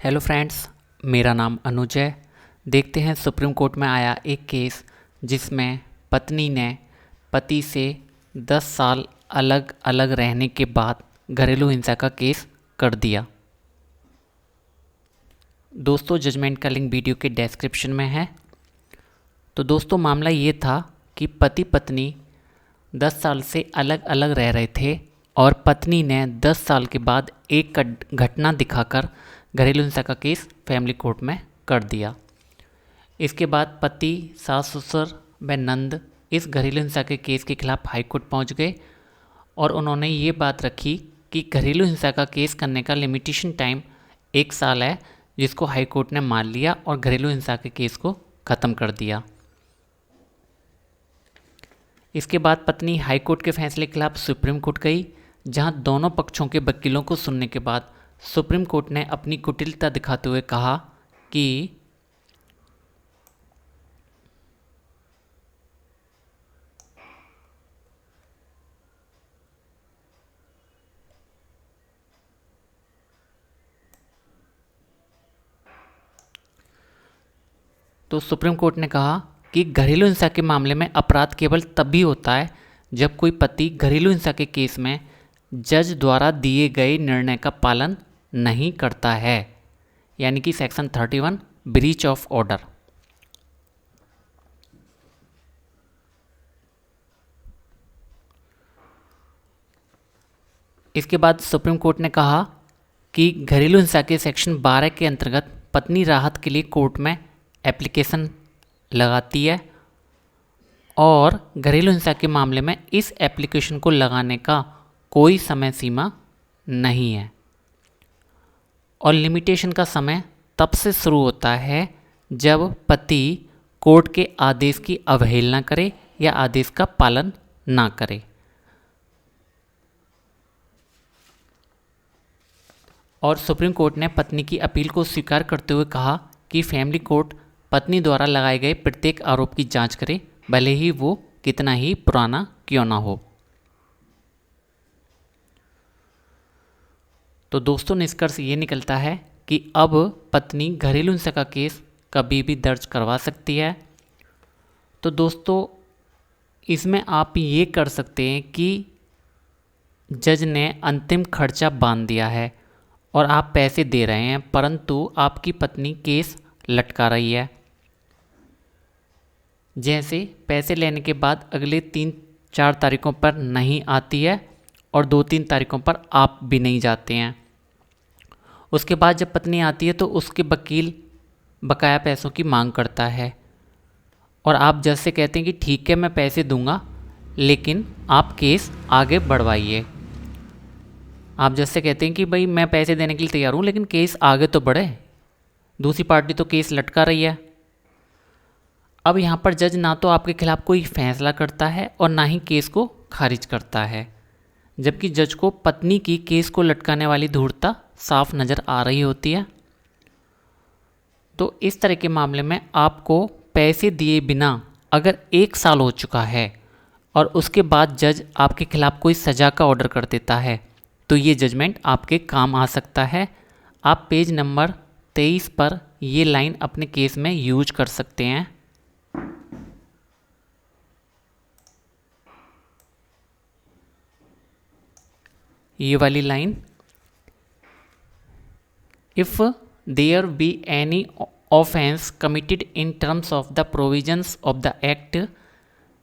Hello friends, मेरा नाम अनुज है। देखते हैं सुप्रीम कोर्ट में आया एक केस जिसमें पत्नी ने पति से 10 साल अलग अलग रहने के बाद घरेलू हिंसा का केस कर दिया। दोस्तों, जजमेंट का लिंक वीडियो के डिस्क्रिप्शन में है। तो दोस्तों, मामला ये था कि पति पत्नी 10 साल से अलग अलग रह रहे थे और पत्नी ने 10 साल के बाद एक घटना दिखाकर घरेलू हिंसा का केस फैमिली कोर्ट में कर दिया। इसके बाद पति, सास ससुर व नंद इस घरेलू हिंसा के केस के खिलाफ हाई कोर्ट पहुँच गए और उन्होंने ये बात रखी कि घरेलू हिंसा का केस करने का लिमिटेशन टाइम 1 साल है, जिसको हाई कोर्ट ने मान लिया और घरेलू हिंसा के केस को ख़त्म कर दिया। इसके बाद पत्नी हाई कोर्ट के फैसले के खिलाफ सुप्रीम कोर्ट गई, जहां दोनों पक्षों के वकीलों को सुनने के बाद सुप्रीम कोर्ट ने अपनी कुटिलता दिखाते हुए कहा कि सुप्रीम कोर्ट ने कहा कि घरेलू हिंसा के मामले में अपराध केवल तभी होता है जब कोई पति घरेलू हिंसा के केस में जज द्वारा दिए गए निर्णय का पालन नहीं करता है, यानी कि सेक्शन 31 ब्रीच ऑफ ऑर्डर। इसके बाद सुप्रीम कोर्ट ने कहा कि घरेलू हिंसा के सेक्शन 12 के अंतर्गत पत्नी राहत के लिए कोर्ट में एप्लीकेशन लगाती है और घरेलू हिंसा के मामले में इस एप्लीकेशन को लगाने का कोई समय सीमा नहीं है और लिमिटेशन का समय तब से शुरू होता है जब पति कोर्ट के आदेश की अवहेलना करे या आदेश का पालन ना करे। और सुप्रीम कोर्ट ने पत्नी की अपील को स्वीकार करते हुए कहा कि फैमिली कोर्ट पत्नी द्वारा लगाए गए प्रत्येक आरोप की जांच करे, भले ही वो कितना ही पुराना क्यों ना हो। तो दोस्तों, निष्कर्ष ये निकलता है कि अब पत्नी घरेलू हिंसा का केस कभी भी दर्ज करवा सकती है। तो दोस्तों, इसमें आप ये कर सकते हैं कि जज ने अंतिम खर्चा बांध दिया है और आप पैसे दे रहे हैं, परंतु आपकी पत्नी केस लटका रही है। जैसे पैसे लेने के बाद अगले 3-4 तारीखों पर नहीं आती है और 2-3 तारीखों पर आप भी नहीं जाते हैं। उसके बाद जब पत्नी आती है तो उसके वकील बकाया पैसों की मांग करता है और आप जज से कहते हैं कि ठीक है, मैं पैसे दूंगा, लेकिन आप केस आगे बढ़वाइए। आप जज से कहते हैं कि भाई मैं पैसे देने के लिए तैयार हूँ, लेकिन केस आगे तो बढ़े, दूसरी पार्टी तो केस लटका रही है। अब यहाँ पर जज ना तो आपके खिलाफ कोई फैसला करता है और ना ही केस को खारिज करता है, जबकि जज को पत्नी की केस को लटकाने वाली धूर्तता साफ नज़र आ रही होती है। तो इस तरह के मामले में आपको पैसे दिए बिना अगर 1 साल हो चुका है और उसके बाद जज आपके खिलाफ कोई सज़ा का ऑर्डर कर देता है, तो ये जजमेंट आपके काम आ सकता है। आप पेज नंबर 23 पर ये लाइन अपने केस में यूज कर सकते हैं। ये वाली line, if there be any offense committed in terms of the provisions of the act,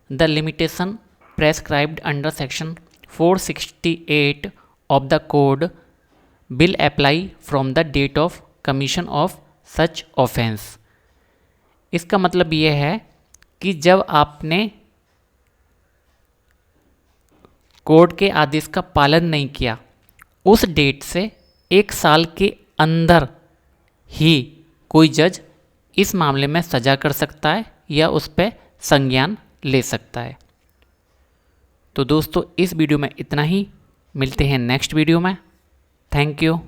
the limitation prescribed under section 468 of the code will apply from the date of commission of such offense। इसका मतलब ये है कि जब आपने court के आदेश का पालन नहीं किया, उस डेट से 1 साल के अंदर ही कोई जज इस मामले में सजा कर सकता है या उस पर संज्ञान ले सकता है। तो दोस्तों, इस वीडियो में इतना ही। मिलते हैं नेक्स्ट वीडियो में। Thank you.